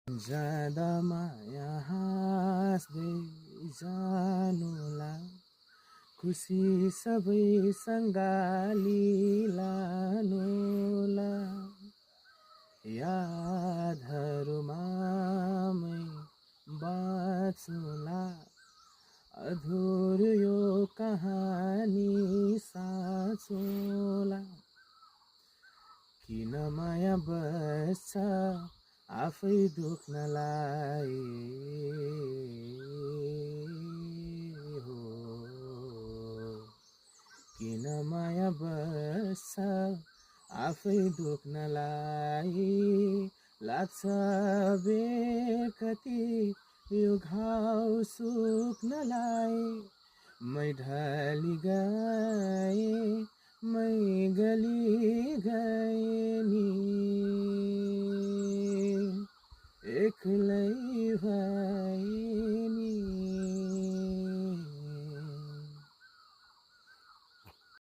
जाँदा माया हाँस्दै जानुला खुसी सबै सँगाली लानुला यादहरूमा मै बाँच्नुला अधुरो यो कहानी साँचोला किन माया बस्छ आफै दुख्नलाई हो किन माया बस्छ आफै दुख्नलाई लाग्छ बेकति यो घाउ सुक्नलाई मै ढली गए मै गली गए नि एक्लै